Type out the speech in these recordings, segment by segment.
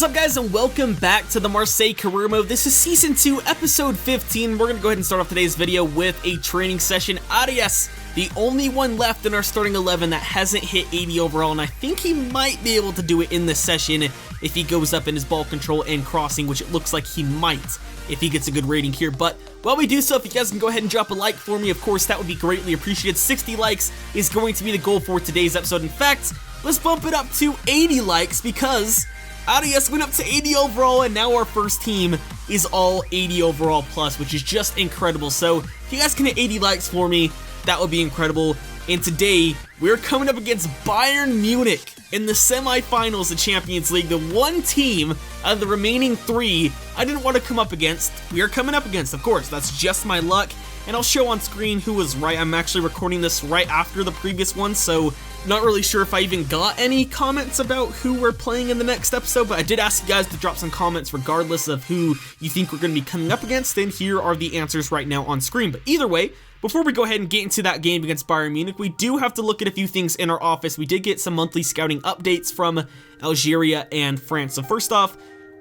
up, guys, and welcome back to the Marseille career mode. This is season 2, episode 15. We're gonna go ahead and start off today's video with a training session. Arias, the only one left in our starting 11 that hasn't hit 80 overall, and I think he might be able to do it in this session if he goes up in his ball control and crossing, which it looks like he might if he gets a good rating here. But while we do so, if you guys can go ahead and drop a like for me, of course, that would be greatly appreciated. 60 likes is going to be the goal for today's episode. In fact, let's bump it up to 80 likes because Arias went up to 80 overall, and now our first team is all 80 overall plus, which is just incredible. So if you guys can hit 80 likes for me, that would be incredible. And today, we're coming up against Bayern Munich in the semifinals of Champions League, the one team out of the remaining 3 I didn't want to come up against. We are coming up against, of course, that's just my luck. And I'll show on screen who was right. I'm actually recording this right after the previous one, so not really sure if I even got any comments about who we're playing in the next episode, but I did ask you guys to drop some comments regardless of who you think we're going to be coming up against, and here are the answers right now on screen. But either way, before we go ahead and get into that game against Bayern Munich, we do have to look at a few things in our office. We did get some monthly scouting updates from Algeria and France. So first off,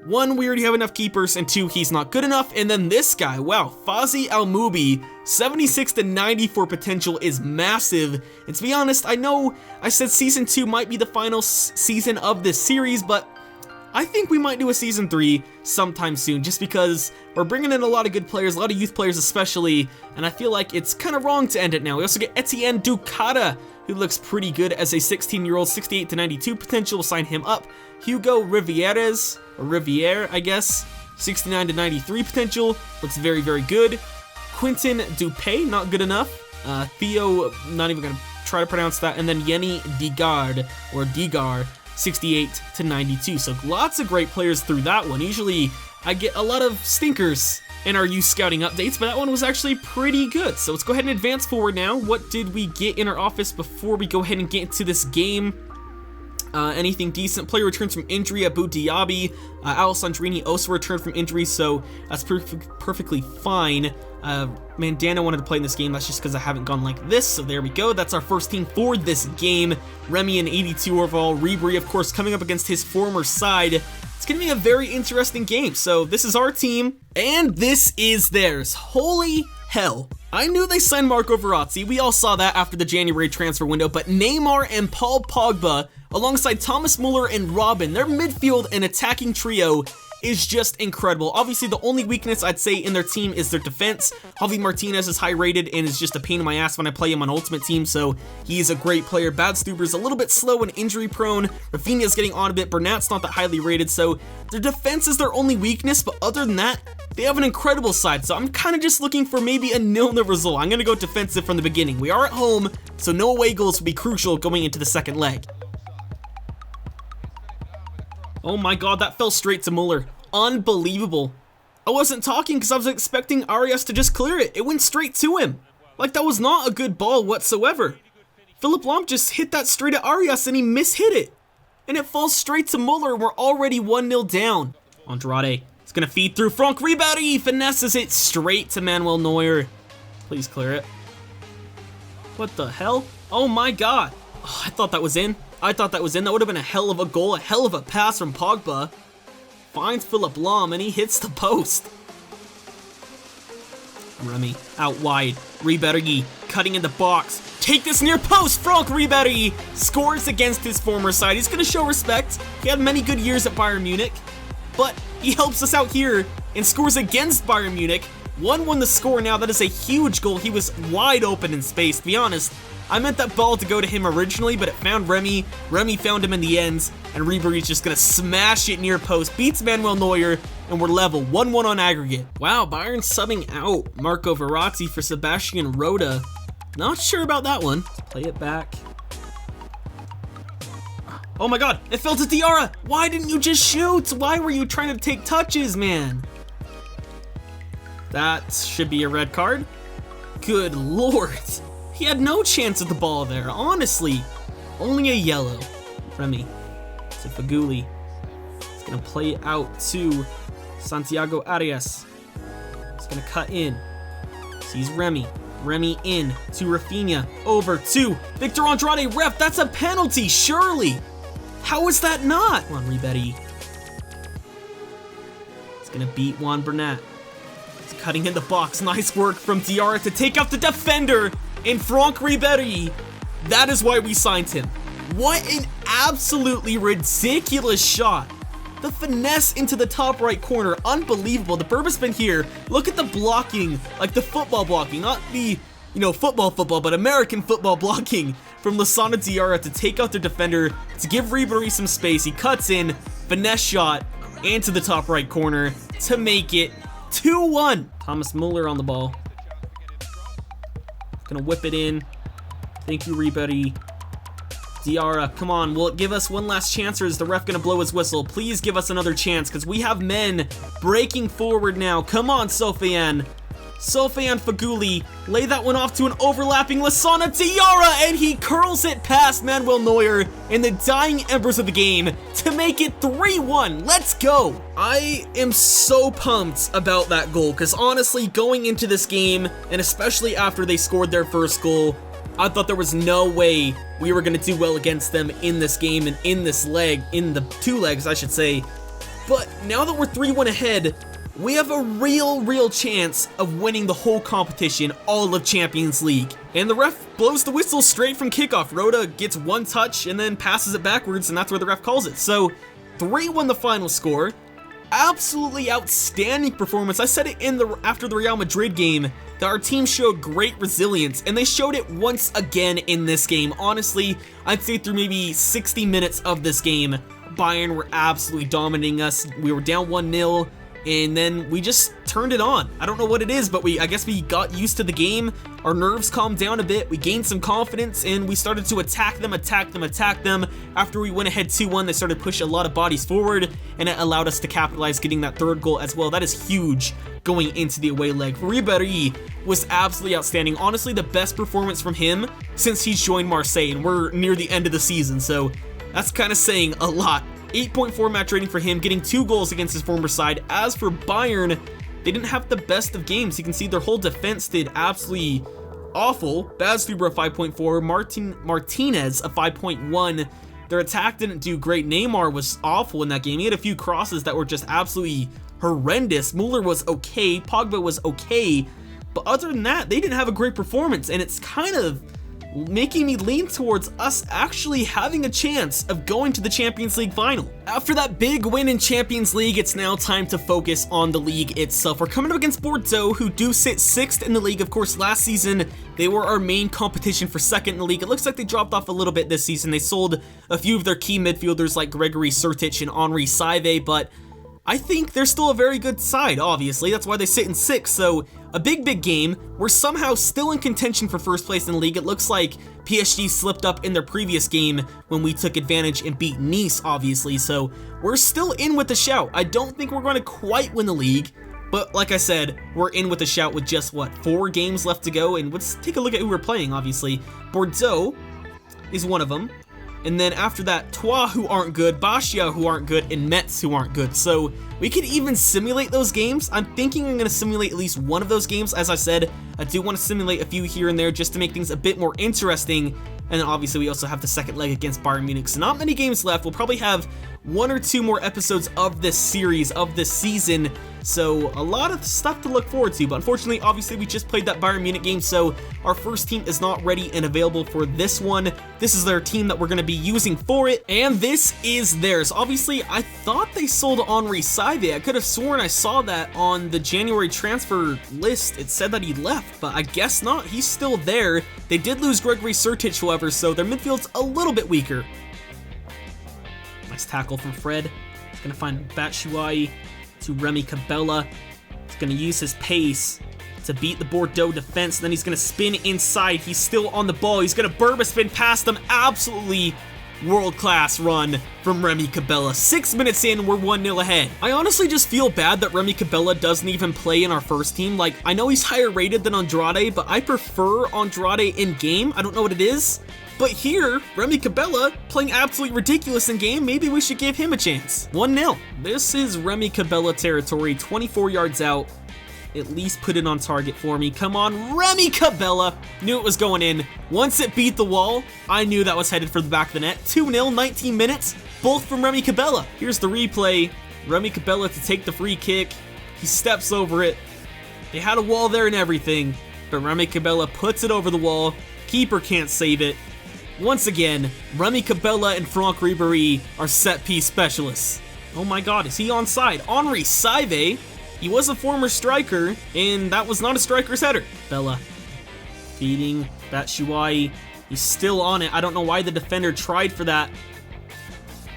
1, we already have enough keepers, and 2, he's not good enough. And then this guy, wow, Fazi Al-Mubi, 76 to 94 potential is massive. And to be honest, I know I said season 2 might be the final season of this series, but I think we might do a season 3 sometime soon, just because we're bringing in a lot of good players, a lot of youth players especially, and I feel like it's kind of wrong to end it now. We also get Etienne Ducata, who looks pretty good as a 16-year-old, 68 to 92 potential. We'll sign him up. Hugo Riviere, I guess, 69 to 93 potential, looks very, very good. Quentin Dupay, not good enough. Theo, not even gonna try to pronounce that. And then Yeni Digar, 68 to 92. So lots of great players through that one. Usually I get a lot of stinkers in our youth scouting updates, but that one was actually pretty good. So let's go ahead and advance forward now. What did we get in our office before we go ahead and get into this game? Anything decent. Player returns from injury. Abu Diaby, Alessandrini also returned from injury, so that's perfectly fine. Mandana wanted to play in this game. That's just because I haven't gone like this, so there we go. That's our first team for this game. Remy in 82 overall. Ribery, of course, coming up against his former side. It's going to be a very interesting game. So this is our team, and this is theirs. Holy hell. I knew they signed Marco Verratti. We all saw that after the January transfer window, but Neymar and Paul Pogba, alongside Thomas Muller and Robin, their midfield and attacking trio is just incredible. Obviously, the only weakness I'd say in their team is their defense. Javi Martinez is high rated and is just a pain in my ass when I play him on Ultimate Team, so he's a great player. Badstuber's a little bit slow and injury prone. Rafinha's getting on a bit. Bernat's not that highly rated, so their defense is their only weakness, but other than that, they have an incredible side, so I'm kind of just looking for maybe a 0-0 result. I'm going to go defensive from the beginning. We are at home, so no away goals will be crucial going into the second leg. Oh my god, that fell straight to Muller. Unbelievable. I wasn't talking because I was expecting Arias to just clear it. It went straight to him. Like, that was not a good ball whatsoever. Philipp Lahm just hit that straight at Arias and he mishit it. And it falls straight to Muller and we're already 1-0 down. Andrade is going to feed through. Franck Ribéry finesses it straight to Manuel Neuer. Please clear it. What the hell? Oh my god. Oh, I thought that was in. That would have been a hell of a goal, a hell of a pass from Pogba. Finds Philipp Lahm and he hits the post. Remy out wide. Ribéry cutting in the box. Take this near post. Franck Ribéry scores against his former side. He's going to show respect. He had many good years at Bayern Munich, but he helps us out here and scores against Bayern Munich. 1-1 the score now. That is a huge goal. He was wide open in space, to be honest. I meant that ball to go to him originally, but it found Remy. Remy found him in the ends, and Ribéry's just going to smash it near post. Beats Manuel Neuer, and we're level. 1-1 on aggregate. Wow, Bayern subbing out Marco Verratti for Sebastian Rode. Not sure about that one. Play it back. Oh my god, it fell to Diarra. Why didn't you just shoot? Why were you trying to take touches, man? That should be a red card. Good lord. He had no chance at the ball there, honestly. Only a yellow. Remy to Faguli. He's going to play it out to Santiago Arias. He's going to cut in. Sees Remy. Remy in to Rafinha. Over to Victor Andrade. Ref, that's a penalty, surely. How is that not? Come on, Ribéry. gonna beat Juan Bernat. He's cutting in the box. Nice work from Diarra to take out the defender in Franck Ribéry. That is why we signed him. What an absolutely ridiculous shot. The finesse into the top right corner, unbelievable. The Berba spin here. Look at the blocking, like the football blocking, not the, football, but American football blocking from Lassana Diarra to take out their defender, to give Ribéry some space. He cuts in, finesse shot, and to the top right corner to make it 2-1. Thomas Muller on the ball. Gonna whip it in. Thank you, Ribéry. Diarra, come on, will it give us one last chance, or is the ref gonna blow his whistle? Please give us another chance, because we have men breaking forward now. Come on, Sofiane. Sofiane Feghouli, lay that one off to an overlapping Lassana Diarra, and he curls it past Manuel Neuer in the dying embers of the game to make it 3-1. Let's go. I am so pumped about that goal, because honestly, going into this game, and especially after they scored their first goal, I thought there was no way we were going to do well against them in this game and in this leg, in the two legs, I should say. But now that we're 3-1 ahead, we have a real chance of winning the whole competition, all of Champions League. And the ref blows the whistle straight from kickoff. Rhoda gets one touch and then passes it backwards, and that's where the ref calls it. So 3-1 the final score. Absolutely outstanding performance. I said it after the Real Madrid game that our team showed great resilience, and they showed it once again in this game. Honestly, I'd say through maybe 60 minutes of this game, Bayern were absolutely dominating us. We were down 1-0, and then we just turned it on. I don't know what it is, but I guess we got used to the game. Our nerves calmed down a bit. We gained some confidence, and we started to attack them. After we went ahead 2-1, they started pushing a lot of bodies forward, and it allowed us to capitalize getting that third goal as well. That is huge going into the away leg. Ribéry was absolutely outstanding. Honestly, the best performance from him since he's joined Marseille, and we're near the end of the season, so that's kind of saying a lot. 8.4 match rating for him, getting 2 goals against his former side. As for Bayern, they didn't have the best of games. You can see their whole defense did absolutely awful. Baz Fibra 5.4, Martinez a 5.1. Their attack didn't do great. Neymar was awful in that game. He had a few crosses that were just absolutely horrendous. Muller was okay, Pogba was okay, but other than that, they didn't have a great performance, and it's kind of making me lean towards us actually having a chance of going to the Champions League final. After that big win in Champions League, it's now time to focus on the league itself. We're coming up against Bordeaux, who do sit 6th in the league. Of course, last season, they were our main competition for 2nd in the league. It looks like they dropped off a little bit this season. They sold a few of their key midfielders like Gregory Sertic and Henri Saivet, but I think they're still a very good side, obviously. That's why they sit in 6th, so a big game. We're somehow still in contention for first place in the league. It looks like PSG slipped up in their previous game when we took advantage and beat Nice, obviously, so we're still in with the shout. I don't think we're going to quite win the league, but like I said, we're in with the shout with just, 4 games left to go, and let's take a look at who we're playing, obviously. Bordeaux is one of them. And then after that, Troyes, who aren't good, Bastia, who aren't good, and Metz, who aren't good. So we could even simulate those games. I'm thinking I'm going to simulate at least one of those games. As I said, I do want to simulate a few here and there just to make things a bit more interesting. And then obviously we also have the second leg against Bayern Munich. So not many games left. We'll probably have 1 or 2 more episodes of this series, of this season. So a lot of stuff to look forward to. But unfortunately, obviously, we just played that Bayern Munich game. So our first team is not ready and available for this one. This is their team that we're going to be using for it. And this is theirs. Obviously, I thought they sold Henri Saivet. I could have sworn I saw that on the January transfer list. It said that he left, but I guess not. He's still there. They did lose Gregory Sertic, however, so their midfield's a little bit weaker. Nice tackle from Fred. He's going to find Batshuayi to Remy Cabella. He's going to use his pace to beat the Bordeaux defense. Then he's going to spin inside. He's still on the ball. He's going to Berba spin past them. Absolutely world-class run from Remy Cabella. 6 minutes in, we're 1-0 ahead. I honestly just feel bad that Remy Cabella doesn't even play in our first team. Like, I know he's higher rated than Andrade, but I prefer Andrade in game. I don't know what it is. But here, Remy Cabella playing absolutely ridiculous in game. Maybe we should give him a chance. 1-0. This is Remy Cabella territory. 24 yards out. At least put it on target for me. Come on, Remy Cabella. Knew it was going in. Once it beat the wall, I knew that was headed for the back of the net. 2-0, 19 minutes, both from Remy Cabella. Here's the replay. Remy Cabella to take the free kick. He steps over it. They had a wall there and everything, but Remy Cabella puts it over the wall. Keeper can't save it. Once again, Remy Cabella and Franck Ribéry are set-piece specialists. Oh my god, is he onside? Henri Saive, he was a former striker, and that was not a striker's header. Bella feeding Batshuayi. He's still on it. I don't know why the defender tried for that.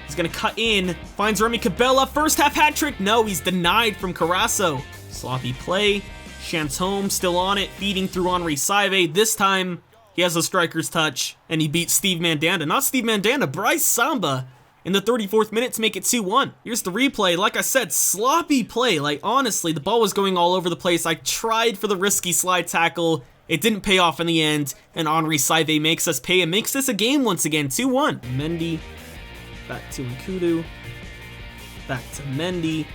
He's gonna cut in, finds Remy Cabella. First half hat trick. No, he's denied from Carasso. Sloppy play. Chantome still on it, feeding through Henri Saive. This time, he has a striker's touch, and he beats Steve Mandanda. Not Steve Mandanda, Bryce Samba in the 34th minute to make it 2-1. Here's the replay. Like I said, sloppy play. Like, honestly, the ball was going all over the place. I tried for the risky slide tackle. It didn't pay off in the end, and Henri Saive makes us pay and makes this a game once again, 2-1. Mendy, back to Nkudu, back to Mendy,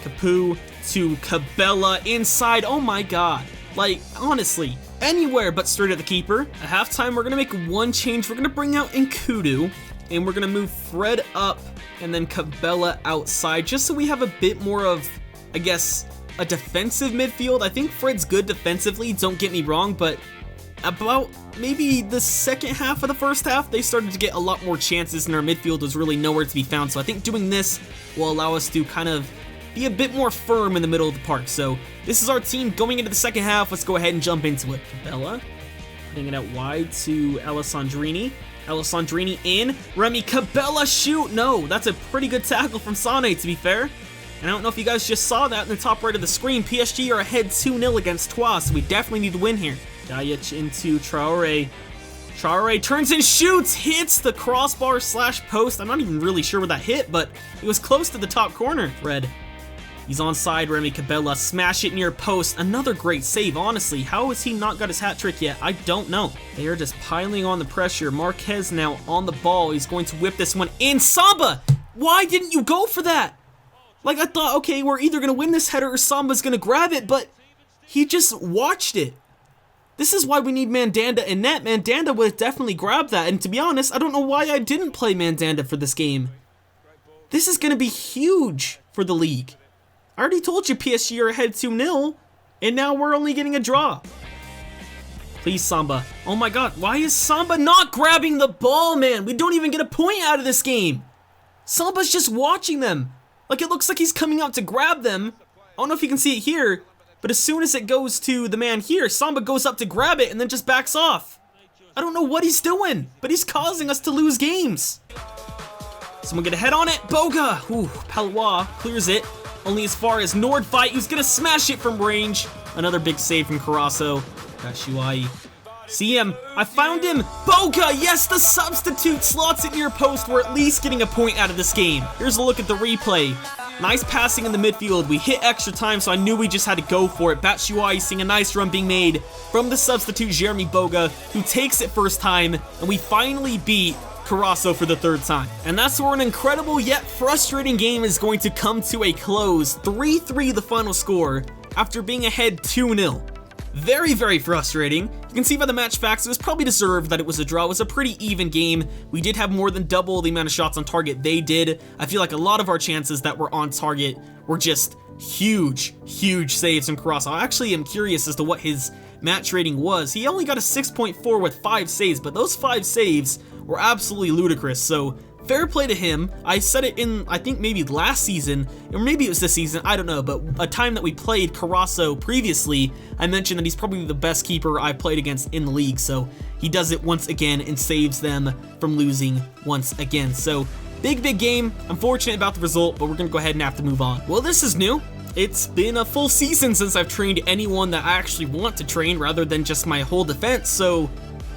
Capu to Cabella inside. Oh my god. Like, honestly, anywhere but straight at the keeper. At halftime, we're going to make one change. We're going to bring out Nkudu, and we're going to move Fred up and then Cabella outside, just so we have a bit more of, I guess, a defensive midfield. I think Fred's good defensively, don't get me wrong, but about maybe the second half of the first half, they started to get a lot more chances, and our midfield was really nowhere to be found. So I think doing this will allow us to kind of be a bit more firm in the middle of the park. So this is our team going into the second half. Let's go ahead and jump into it. Cabella putting it out wide to Alessandrini. Alessandrini in. Remy Cabella shoot. No, that's a pretty good tackle from Sane, to be fair. And I don't know if you guys just saw that in the top right of the screen. PSG are ahead 2-0 against Troyes, so we definitely need to win here. Gajic into Traoré. Traoré turns and shoots, hits the crossbar / post. I'm not even really sure where that hit, but it was close to the top corner. Fred. He's onside, Remy Cabella, smash it near post. Another great save, honestly. How has he not got his hat trick yet? I don't know. They are just piling on the pressure. Marquez now on the ball. He's going to whip this one in. Samba! Why didn't you go for that? Like, I thought, okay, we're either going to win this header or Samba's going to grab it, but he just watched it. This is why we need Mandanda in net. Mandanda would have definitely grabbed that, and to be honest, I don't know why I didn't play Mandanda for this game. This is going to be huge for the league. I already told you PSG are ahead 2-0, and now we're only getting a draw. Please, Samba. Oh my god, why is Samba not grabbing the ball, man? We don't even get a point out of this game. Samba's just watching them. Like, it looks like he's coming out to grab them. I don't know if you can see it here, but as soon as it goes to the man here, Samba goes up to grab it and then just backs off. I don't know what he's doing, but he's causing us to lose games. Someone get a head on it. Boga. Ooh, Palois clears it. Only as far as Nordfight, who's gonna smash it from range. Another big save from Carasso. Batshuayi. See him. I found him. Boga, yes, the substitute slots it near post. We're at least getting a point out of this game. Here's a look at the replay. Nice passing in the midfield. We hit extra time, so I knew we just had to go for it. Batshuayi seeing a nice run being made from the substitute Jeremy Boga, who takes it first time, and we finally beat Carasso for the third time. And that's where an incredible yet frustrating game is going to come to a close. 3-3 the final score after being ahead 2-0. Very, very frustrating. You can see by the match facts, it was probably deserved that it was a draw. It was a pretty even game. We did have more than double the amount of shots on target they did. I feel like a lot of our chances that were on target were just huge, huge saves from Carasso. I actually am curious as to what his match rating was. He only got a 6.4 with 5 saves, but those 5 saves were absolutely ludicrous, so fair play to him. I said it in, I think maybe last season, or maybe it was this season, I don't know, but a time that we played Carasso previously, I mentioned that he's probably the best keeper I played against in the league, so he does it once again and saves them from losing once again. So, big game. I'm fortunate about the result, but we're going to go ahead and have to move on. Well, this is new. It's been a full season since I've trained anyone that I actually want to train rather than just my whole defense, so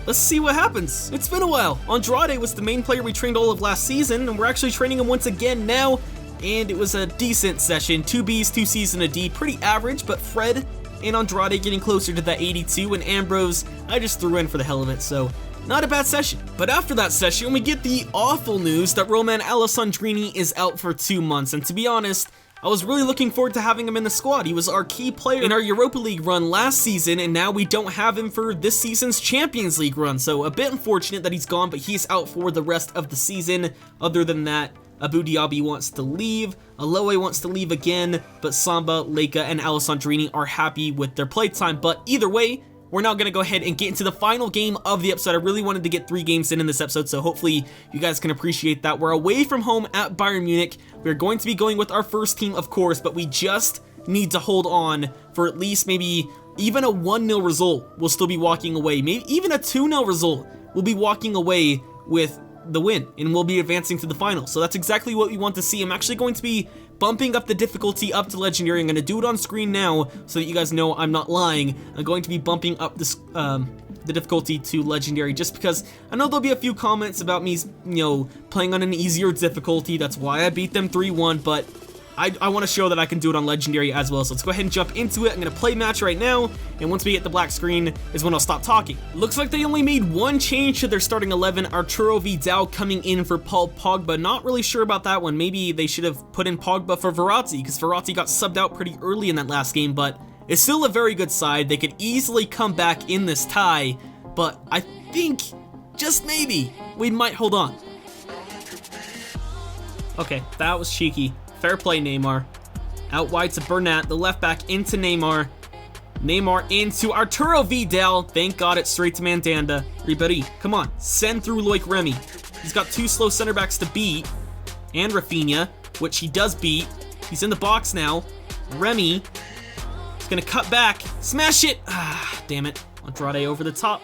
let's see what happens. It's been a while. Andrade was the main player we trained all of last season, and we're actually training him once again now, and it was a decent session. 2 Bs, 2 Cs, and a D. Pretty average, but Fred and Andrade getting closer to that 82, and Ambrose, I just threw in for the hell of it, so not a bad session. But after that session, we get the awful news that Romain Alessandrini is out for 2 months, and to be honest, I was really looking forward to having him in the squad. He was our key player in our Europa League run last season, and now we don't have him for this season's Champions League run, so a bit unfortunate that he's gone, but he's out for the rest of the season. Other than that, Abu Dhabi wants to leave, Aloe wants to leave again, but Samba, Leica, and Alessandrini are happy with their playtime. But either way, we're now going to go ahead and get into the final game of the episode. I really wanted to get 3 games in this episode, so hopefully you guys can appreciate that. We're away from home at Bayern Munich. We're going to be going with our first team, of course, but we just need to hold on for at least maybe even a 1-0 result. We'll still be walking away. Maybe even a 2-0 result. We'll be walking away with the win, and we'll be advancing to the final. So that's exactly what we want to see. I'm actually going to be bumping up the difficulty up to Legendary. I'm going to do it on screen now so that you guys know I'm not lying. I'm going to be bumping up this, the difficulty to Legendary just because I know there'll be a few comments about me, playing on an easier difficulty. That's why I beat them 3-1, but I want to show that I can do it on Legendary as well. So let's go ahead and jump into it. I'm going to play match right now, and once we hit the black screen is when I'll stop talking. Looks like they only made 1 change to their starting 11. Arturo Vidal coming in for Paul Pogba. Not really sure about that one. Maybe they should have put in Pogba for Verratti, because Verratti got subbed out pretty early in that last game, but it's still a very good side. They could easily come back in this tie, but I think, just maybe, we might hold on. Okay, that was cheeky. Fair play, Neymar. Out wide to Bernat, the left back into Neymar. Neymar into Arturo Vidal. Thank God it's straight to Mandanda. Ribéry, come on, send through Loic Remy. He's got 2 slow center backs to beat. And Rafinha, which he does beat. He's in the box now. Remy is gonna cut back. Smash it! Ah, damn it. Andrade over the top.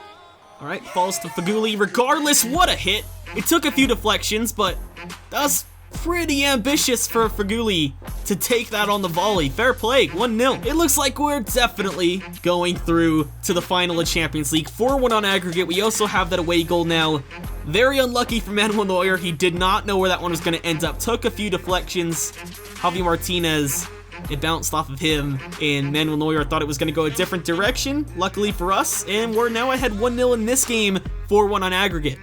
All right, falls to Faguli. Regardless, what a hit. It took a few deflections, but that was pretty ambitious for Faguli to take that on the volley. Fair play, 1-0. It looks like we're definitely going through to the final of Champions League. 4-1 on aggregate. We also have that away goal now. Very unlucky for Manuel Neuer. He did not know where that one was going to end up. Took a few deflections. Javi Martinez, it bounced off of him, and Manuel Neuer thought it was going to go a different direction. Luckily for us, and we're now ahead 1-0 in this game. 4-1 on aggregate.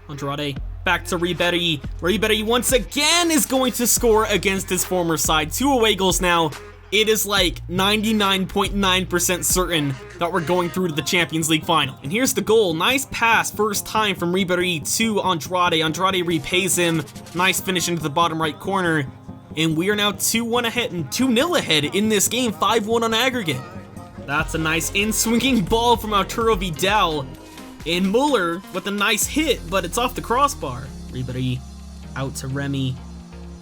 Andrade. Back to Ribéry. Ribéry once again is going to score against his former side. 2 away goals now. It is like 99.9% certain that we're going through to the Champions League final. And here's the goal. Nice pass, first time from Ribéry to Andrade. Andrade repays him. Nice finish into the bottom right corner. And we are now 2-1 ahead and 2-0 ahead in this game. 5-1 on aggregate. That's a nice in-swinging ball from Arturo Vidal. And Muller with a nice hit, but it's off the crossbar. Ribéry out to Remy.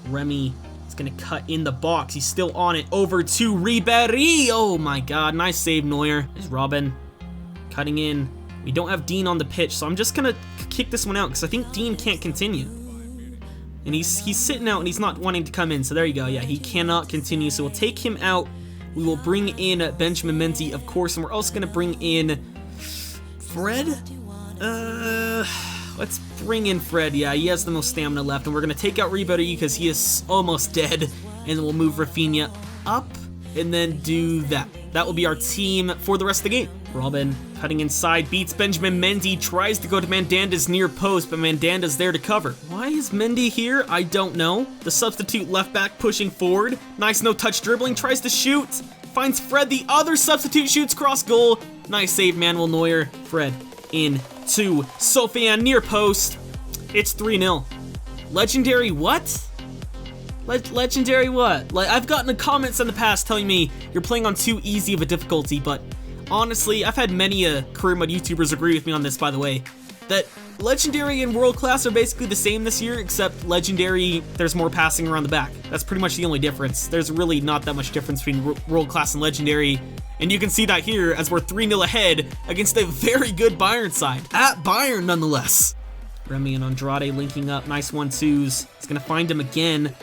Remy is going to cut in the box. He's still on it. Over to Ribéry. Oh my God. Nice save, Neuer. There's Robin cutting in. We don't have Dean on the pitch, so I'm just going to kick this one out because I think Dean can't continue. And he's sitting out and he's not wanting to come in. So there you go. Yeah, he cannot continue. So we'll take him out. We will bring in Benjamin Mendy, of course, and we're also going to bring in Fred? Let's bring in Fred. Yeah, he has the most stamina left, and we're going to take out Ribéry because he is almost dead, and then we'll move Rafinha up and then do that. That will be our team for the rest of the game. Robin cutting inside, beats Benjamin Mendy, tries to go to Mandanda's near post, but Mandanda's there to cover. Why is Mendy here? I don't know. The substitute left back pushing forward. Nice no-touch dribbling, tries to shoot. Finds Fred, the other substitute, shoots cross goal. Nice save, Manuel Neuer. Fred in to Sofiane near post. It's 3-0. Legendary what? Legendary what? Like, I've gotten the comments in the past telling me you're playing on too easy of a difficulty, but honestly, I've had many career mode YouTubers agree with me on this, by the way, that Legendary and World Class are basically the same this year, except Legendary, there's more passing around the back. That's pretty much the only difference. There's really not that much difference between World Class and Legendary, and you can see that here as we're 3-0 ahead against a very good Bayern side. At Bayern, nonetheless. Remy and Andrade linking up, nice 1-2s. He's gonna find him again.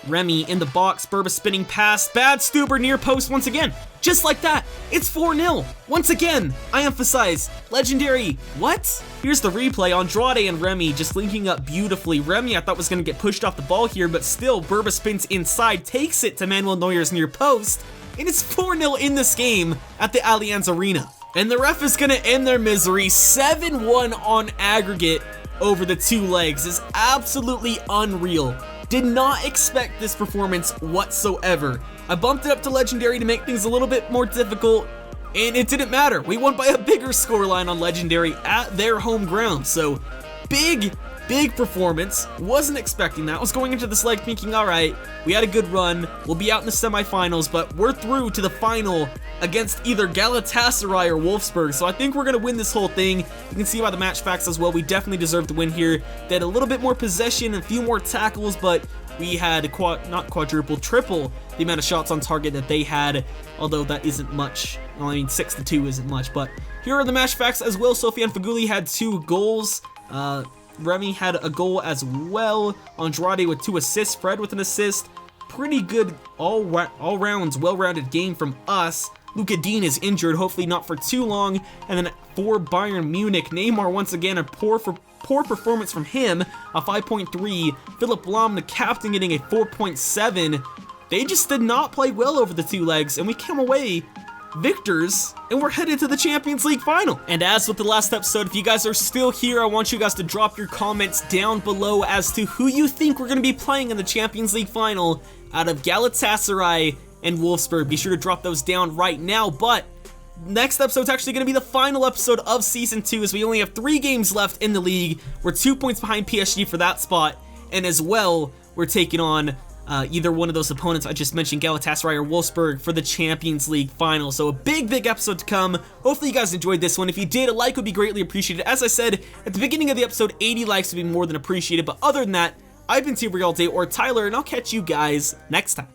Remy in the box, Burba spinning pass, bad Stuber near post once again. Just like that, it's 4-0. Once again, I emphasize, Legendary, what? Here's the replay, Andrade and Remy just linking up beautifully. Remy I thought was gonna get pushed off the ball here, but still, Burba spins inside, takes it to Manuel Neuer's near post, and it's 4-0 in this game at the Allianz Arena. And the ref is gonna end their misery. 7-1 on aggregate over the 2 legs is absolutely unreal. Did not expect this performance whatsoever. I bumped it up to Legendary to make things a little bit more difficult, and it didn't matter. We won by a bigger scoreline on Legendary at their home ground. So big big performance. Wasn't expecting that. Was going into this leg thinking, alright, we had a good run. We'll be out in the semifinals, but we're through to the final against either Galatasaray or Wolfsburg. So I think we're going to win this whole thing. You can see by the match facts as well, we definitely deserve to win here. They had a little bit more possession, a few more tackles, but we had triple the amount of shots on target that they had, although that isn't much. Well, I mean, 6-2 isn't much, but here are the match facts as well. Sofiane Feghouli had 2 goals. Remy had a goal as well. Andrade with 2 assists. Fred with an assist. Pretty good all-round, well-rounded game from us. Luka Dean is injured, hopefully not for too long. And then for Bayern Munich, Neymar once again a poor performance from him, a 5.3. Philip Lahm, the captain, getting a 4.7. They just did not play well over the 2 legs, and we came away victors, and we're headed to the Champions League final. And as with the last episode, if you guys are still here, I want you guys to drop your comments down below as to who you think we're going to be playing in the Champions League final out of Galatasaray and Wolfsburg. Be sure to drop those down right now, but next episode's actually going to be the final episode of Season 2, as we only have 3 games left in the league. We're 2 points behind PSG for that spot, and as well, we're taking on either one of those opponents I just mentioned, Galatasaray or Wolfsburg, for the Champions League final. So a big episode to come. Hopefully you guys enjoyed this one. If you did, a like would be greatly appreciated. As I said at the beginning of the episode, 80 likes would be more than appreciated. But other than that, I've been TRayALLDay or Tyler, and I'll catch you guys next time.